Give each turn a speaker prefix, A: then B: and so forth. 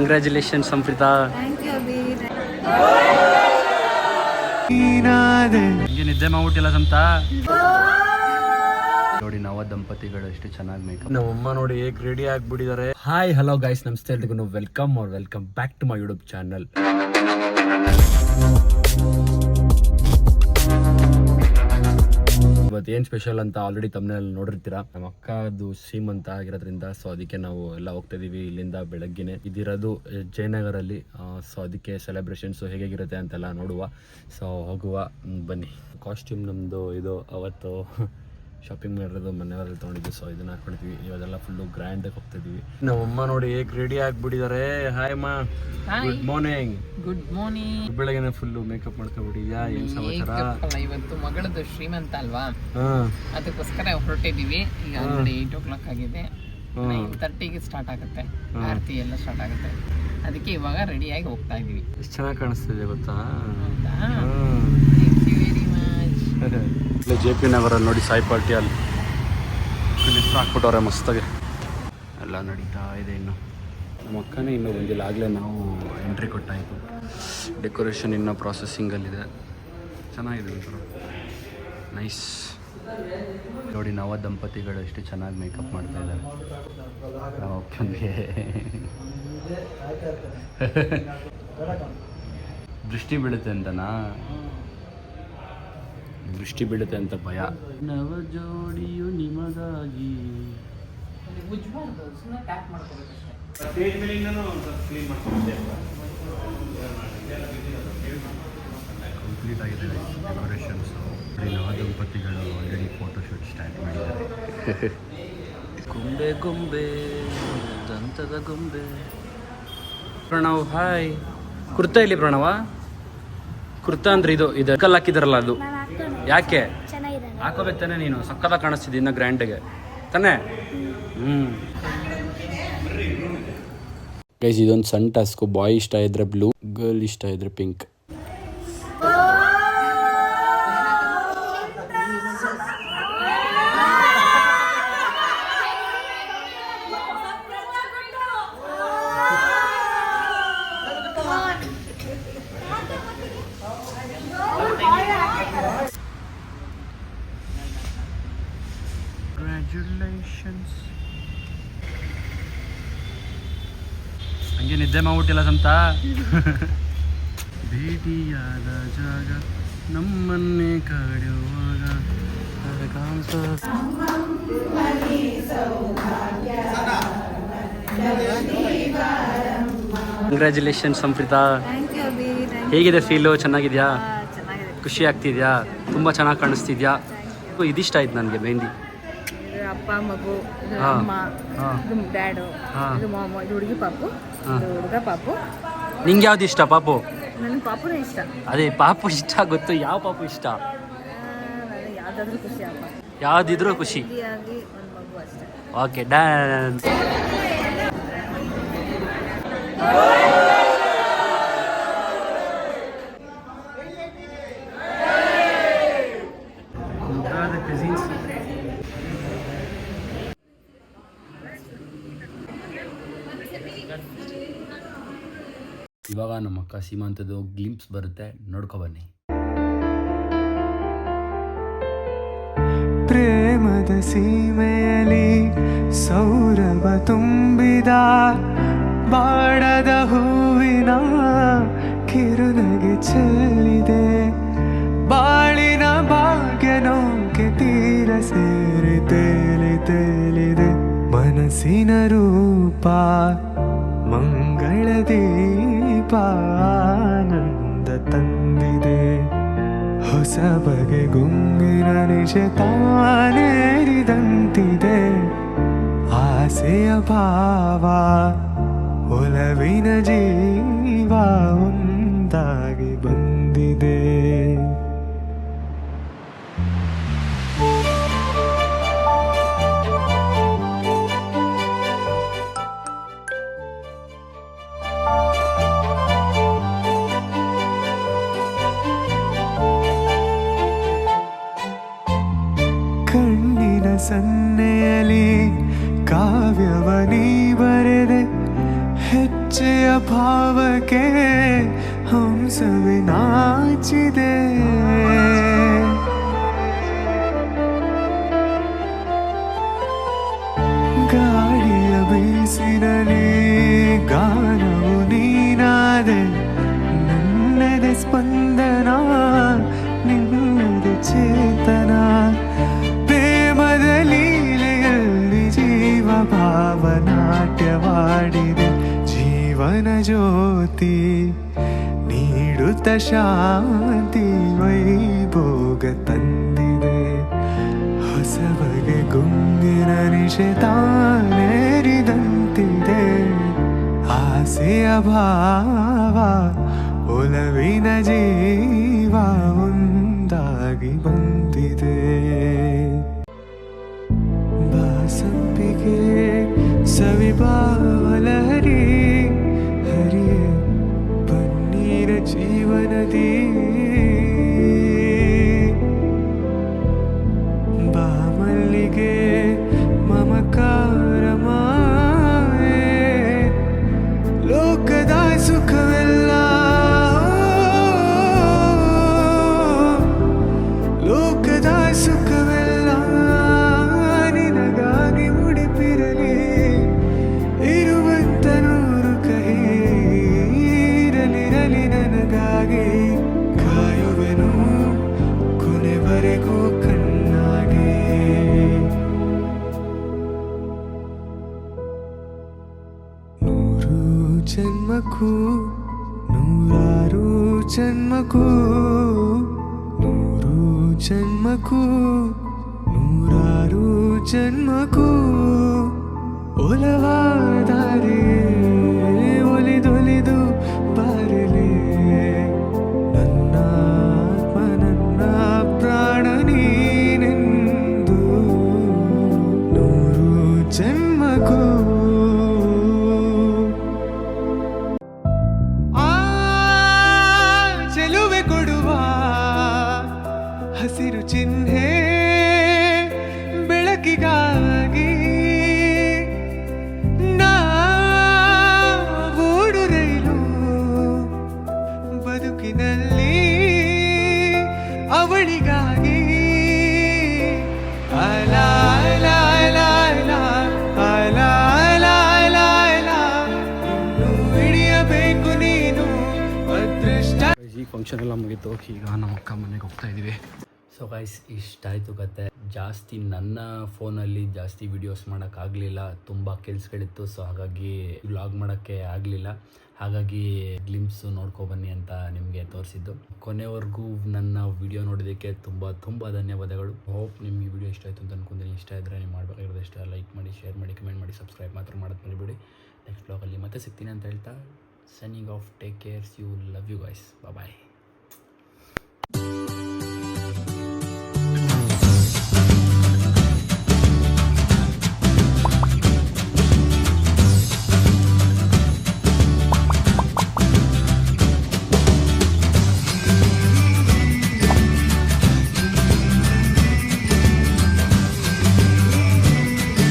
A: Congratulation Sampreetha. ಹಂಗೆ ನಿದ್ದೆ ಮಾಡ್ಬಿಟ್ಟಿಲ್ಲ ಸಂತ ನೋಡಿ. ನವ ದಂಪತಿಗಳು ಎಷ್ಟು ಚೆನ್ನಾಗಿ ಮೇಕಪ್. ನಮ್ಮಮ್ಮ ನೋಡಿ ಹೇಗೆ ರೆಡಿ ಆಗಿಬಿಟ್ಟಿದ್ದಾರೆ. ಹಾಯ್ ಹಲೋ ಗೈಸ್, ನಮಸ್ತೆ ಎಲ್ರಿಗೂ. Welcome back to my YouTube channel. ಇವತ್ತು ಏನು ಸ್ಪೆಷಲ್ ಅಂತ ಆಲ್ರೆಡಿ ತಮ್ಮನೇಲಿ ನೋಡಿರ್ತೀರಾ. ನಮ್ಮ ಅಕ್ಕದು ಸೀಮಂತ ಆಗಿರೋದ್ರಿಂದ ಸೊ ಅದಕ್ಕೆ ನಾವು ಎಲ್ಲ ಹೋಗ್ತಾ ಇದೀವಿ. ಇಲ್ಲಿಂದ ಬೆಳಗ್ಗೆನೆ ಇದಿರೋದು ಜಯನಗರಲ್ಲಿ. ಸೊ ಅದಕ್ಕೆ ಸೆಲೆಬ್ರೇಷನ್ಸು ಹೇಗಿರುತ್ತೆ ಅಂತೆಲ್ಲ ನೋಡುವ. ಸೊ ಹೋಗುವ ಬನ್ನಿ. ಕಾಸ್ಟ್ಯೂಮ್ ನಮ್ಮದು ಇದು ಅವತ್ತು ಶಾಪಿಂಗ್ ಮಾಡಿರೋದು ಮನೆಯವರಲ್ಲಿ ತೊಗೊಂಡಿದ್ದು. ಸೊ ಇದನ್ನ ಹಾಕೊಂಡಿದ್ವಿ. ಇವಾಗೆಲ್ಲ ಫುಲ್ಲು ಗ್ರ್ಯಾಂಡಾಗಿ ಹೋಗ್ತಿದ್ವಿ. ನಮ್ಮಮ್ಮ ನೋಡಿ ಹೇಗೆ ರೆಡಿ ಆಗಿಬಿಟ್ಟಿದ್ದಾರೆ. ಹಾಯ್ ಅಮ್ಮ, ಗುಡ್ ಮಾರ್ನಿಂಗ್.
B: Good morning.
A: ಬೆಳಗ್ಗೆ ಫುಲ್ಲು ಮೇಕಪ್ ಮಾಡ್ಕೊಂಡ್ಬಿಟ್ಟಿದ್ಯಾ? ಏನ್ ಸಮಾಚಾರ?
B: ಇವತ್ತು ಮಗಳದ್ದು ಶ್ರೀಮಂತ ಅಲ್ವಾ, ಅದಕ್ಕೋಸ್ಕರ ಹೊರಟಿದೀವಿ. ಈಗ ಆಲ್ರೆಡಿ 8 ಆಗಿದೆ. 9:30ಗೆ ಸ್ಟಾರ್ಟ್ ಆಗುತ್ತೆ, ಆರತಿ ಎಲ್ಲ ಸ್ಟಾರ್ಟ್ ಆಗುತ್ತೆ. ಅದಕ್ಕೆ ಇವಾಗ ರೆಡಿಯಾಗಿ ಹೋಗ್ತಾ ಇದೀವಿ.
A: ಎಷ್ಟು ಚೆನ್ನಾಗಿ ಕಾಣಿಸ್ತಿದೆ ಗೊತ್ತಾ? JP ನಗರಲ್ಲಿ ನೋಡಿ ಸಾಯಿ ಪಾರ್ಟಿ ಅಲ್ಲಿ ಹಾಕ್ಬಿಟ್ಟವ್ರೆ ಮಸ್ತಾಗೆ. ಎಲ್ಲ ನಡೀತಾ ಇದೆ. ಇನ್ನು ನಮ್ಮ ಅಕ್ಕನೇ ಇನ್ನೂ ಬಂದಿಲ್ಲ. ಆಗಲೇ ನಾವು ಎಂಟ್ರಿ ಕೊಟ್ಟಾಯಿತು. ಡೆಕೋರೇಷನ್ ಇನ್ನೂ ಪ್ರಾಸೆಸಿಂಗಲ್ಲಿದೆ. ಚೆನ್ನಾಗಿದೆ ಒಂಥರ ನೈಸ್. ನೋಡಿ ನವ ದಂಪತಿಗಳು ಎಷ್ಟು ಚೆನ್ನಾಗಿ ಮೇಕಪ್ ಮಾಡ್ತಾ ಇದ್ದಾರೆ. ನಾವು ಅಪ್ಪನಿಗೆ ದೃಷ್ಟಿ ಬೀಳುತ್ತೆ ಅಂತನಾ? ದೃಷ್ಟಿ ಬೀಳುತ್ತೆ ಅಂತ ಭಯ. ನವ ಜೋಡಿಯು ನಿಮಗಾಗಿ. ಕಂಪ್ಲೀಟ್ ಆಗಿದೆ ಡೆಕೋರೇಷನ್ಸು. ನವ ದಂಪತಿಗಳು ಆಲ್ರೆಡಿ ಫೋಟೋಶೂಟ್ ಸ್ಟಾರ್ಟ್ ಮಾಡಿದ್ದಾರೆ. ಗೊಂಬೆ ಗೊಂಬೆ ದಂತದ ಗೊಂಬೆ. ಪ್ರಣವ್ ಹಾಯ್. ಕುರ್ತಾ ಇಲ್ಲಿ ಪ್ರಣವ. ಕುರ್ತಾ ಅಂದ್ರೆ ಇದು ಕಲ್ ಹಾಕಿದಾರಲ್ಲ ಅದು. ಯಾಕೆ ಹಾಕೋಬೇಕು ತಾನೆ? ನೀನು ಸಕ್ಕತ್ತಾಗಿ ಕಾಣಿಸ್ತಿದ್ದಿ ಇನ್ನು ಗ್ರ್ಯಾಂಡ್ಗೆ ತಾನೆ. ಗೈಸ್ ಇದೊಂದು ಸಣ್ಣ ಟಾಸ್ಕು. ಬಾಯ್ ಇಷ್ಟ ಇದ್ರೆ ಬ್ಲೂ, ಗರ್ಲ್ ಇಷ್ಟ ಇದ್ರೆ ಪಿಂಕ್. Congratulations. ಹಂಗೆ ನಿದ್ದೆ ಮಾಡ್ಬಿಟ್ಟಿಲ್ಲ ಸಂತ. ಭೇಟಿಯಾದ ಜಾಗ ನಮ್ಮನ್ನೇ ಕಾಡುವಾಗ. ಕಂಗ್ರ್ಯಾಚುಲೇಷನ್ ಸಂಪ್ರೀತಾ. ಹೇಗಿದೆ ಫೀಲು? ಚೆನ್ನಾಗಿದ್ಯಾ? ಖುಷಿ ಆಗ್ತಿದ್ಯಾ? ತುಂಬ ಚೆನ್ನಾಗಿ ಕಾಣಿಸ್ತಿದ್ಯಾ? ಇದಿಷ್ಟ ಆಯ್ತು ನನಗೆ. ಮೆಹಂದಿ
B: ಅಪ್ಪ ಮಗು, ಅಮ್ಮ, ಡ್ಯಾಡು, ಇದು ಮಾಮ, ಇದು ಹುಡುಗಿ ಪಾಪು, ಹುಡುಗ ಪಾಪು.
A: ನಿಂಗೆ ಯಾವ್ದು ಇಷ್ಟ? ಪಾಪು?
B: ನನಗೆ ಪಾಪುನೇ ಇಷ್ಟ.
A: ಅದೇ ಪಾಪು ಇಷ್ಟ ಗೊತ್ತು. ಯಾವ ಪಾಪು ಇಷ್ಟ?
B: ಯಾವ್ದಾದ್ರೂ ಖುಷಿ ಅಪ್ಪ,
A: ಯಾವ್ದಿದ್ರು ಖುಷಿ.
B: ಒಂದು ಮಗು ಅಷ್ಟೇ.
A: Okay dance. ಇವಾಗ ನಮ್ಮ ಅಕ್ಕ ಸೀಮಂತದ್ದು ಗ್ಲಿಂಪ್ಸ್ ಬರುತ್ತೆ, ನೋಡ್ಕೊ ಬನ್ನಿ.
C: ಪ್ರೇಮದ ಸೀಮೆಯಲ್ಲಿ ಸೌರಭ ತುಂಬಿದ ಬಾಡದ ಹೂವಿನ ಕಿರುನಗೆ ಚೆಲ್ಲಿದೆ. ಬಾಳಿನ ಭಾಗ್ಯ ನೌಕೆ ತೀರ ಸೇರಿ ತೇಲಿ ತೇಲಿದೆ. ಮನಸ್ಸಿನ ರೂಪ ಮಂಗಳ ದೀಪ ಆನಂದ ತಂದಿದೆ. ಹೊಸ ಬಗೆ ಗುಂಗಿನ ನಿಜ ತಾನೇರಿದಂತಿದೆ. ಆಸೆಯ ಭಾವ ಒಲವಿನ ಜೀವ ಒಂದಾಗಿ ಬಂದಿದೆ. ಕಣ್ಣಿನ ಸನ್ನೆಯಲ್ಲಿ ಕಾವ್ಯವನಿ ಬರೆದೆ. ಹೆಜ್ಜೆಯ ಭಾವಕ್ಕೆ ಹಂಸವೇ ನಾಚಿದೆ. ಗಾಳಿಯ ಬೀಸಿನಲ್ಲಿ ಗಾನವು ನೀನಾದೆ, ನನ್ನದೆ ಸ್ಪಂದನ ನಿನ್ನದೆ ಚೇತನ. ಪ್ರೇಮದ ಲೀಲೆಯಲ್ಲಿ ಜೀವ ಭಾವನಾಟ್ಯವಾಡಿದೆ, ಜೀವನ ಜ್ಯೋತಿ ನೀಡುತ್ತ ಶಾಂತಿ ವೈಭೋಗ ತಂದಿದೆ. ಹೊಸ ಬಗೆ ಗುಂಗಿನ ನಿಷೇಧಾನೇರಿದಂತಿದೆ, ಆಸೆಯ ಭಾವ ಒಲವಿನ ಜೀವ ಒಂದಾಗಿ ಬಂದಿದೆ. ಬಾಸಂಪಿಗೆ ಸವಿಬಾಲಹರಿ ಹರಿಯೇ ಪನ್ನೀರ ಜೀವನದಿ. ಬಾಮಲ್ಲಿಗೆ ಮಮಕಾರ ಮಾಯೆ, ಲೋಕದ ಸುಖವೆಲ್ಲ ಲೋಕದ ಸುಖವೆಲ್ಲ ನಿನಗಾಗಿ ಮುಡಿಪಿರಲಿ. ಇರುವಂತ ನೂರು ಕಹಿ ಇರಲಿರಲಿ ನನಗಾಗಿ, ಕಾಯುವೆನು ಕೊನೆವರೆಗೂ ಕಣ್ಣಾಗಿ. ನೂರು ಜನ್ಮಕ್ಕೂ ನೂರಾರು ಜನ್ಮಕ್ಕೂ, ನೂರು ಜನ್ಮಕ್ಕೂ ನೂರಾರು ಜನ್ಮಕ್ಕೂ ಒಲವಾದರೆ ಒಲಿದೊಲಿದು ಬಾರಲೆ. ನನ್ನ ಆತ್ಮ ನನ್ನ ಪ್ರಾಣ ನೀನೆಂದು ನೂರು ಜನ್ಮಕ್ಕೂ. ಚೆಲುವೆ ಕೊಡುವ ಹಸಿರು ಚಿಹ್ನೆ ಬೆಳಕಿಗಾಗಿ, ನಾವೋಡು ರೈಲು ಬದುಕಿನಲ್ಲಿ ಅವಳಿಗಾಗಿ. ಅಲ ಅಲ ಅಲ ಅಲ ಅಲ ಅಲ ಅಲ ಅಲ, ಇನ್ನು ಹಿಡಿಯಬೇಕು ನೀನು ಅದೃಷ್ಟ.
A: ಈ ಫಂಕ್ಷನ್ ಎಲ್ಲ ಮುಗೀತು, ಈಗ ನಮ್ಮ ಅಕ್ಕ ಮನೆಗೆ ಹೋಗ್ತಾ ಇದ್ದೀವಿ. ಸೊ ಗೈಸ್, ಇಷ್ಟ ಆಯಿತು ಕತೆ. ಜಾಸ್ತಿ ನನ್ನ ಫೋನಲ್ಲಿ ಜಾಸ್ತಿ ವೀಡಿಯೋಸ್ ಮಾಡೋಕ್ಕಾಗಲಿಲ್ಲ, ತುಂಬ ಕೆಲಸಗಳಿತ್ತು. ಸೊ ಹಾಗಾಗಿ ವ್ಲಾಗ್ ಮಾಡೋಕ್ಕೆ ಆಗಲಿಲ್ಲ. ಹಾಗಾಗಿ ಗ್ಲಿಮ್ಸು ನೋಡ್ಕೊಬನ್ನಿ ಅಂತ ನಿಮಗೆ ತೋರಿಸಿದ್ದು. ಕೊನೆವರೆಗೂ ನನ್ನ ವಿಡಿಯೋ ನೋಡೋದಕ್ಕೆ ತುಂಬ ತುಂಬ ಧನ್ಯವಾದಗಳು. ಹೋಪ್ ನಿಮಗೆ ಈ ವಿಡಿಯೋ ಇಷ್ಟ ಆಯಿತು ಅಂತ ಅನ್ಕೊಂತೀನಿ. ಇಷ್ಟ ಇದ್ದರೆ ನೀವು ಮಾಡಬೇಕಾಗಿರೋದು ಇಷ್ಟ, ಲೈಕ್ ಮಾಡಿ, ಶೇರ್ ಮಾಡಿ, ಕಮೆಂಟ್ ಮಾಡಿ, ಸಬ್ಸ್ಕ್ರೈಬ್ ಮಾತ್ರ ಮಾಡೋದು ಮರಿಬೇಡಿ. ನೆಕ್ಸ್ಟ್ ಬ್ಲಾಗಲ್ಲಿ ಮತ್ತೆ ಸಿಗ್ತೀನಿ ಅಂತ ಹೇಳ್ತಾ signing off. Take cares, you love you guys. Bye.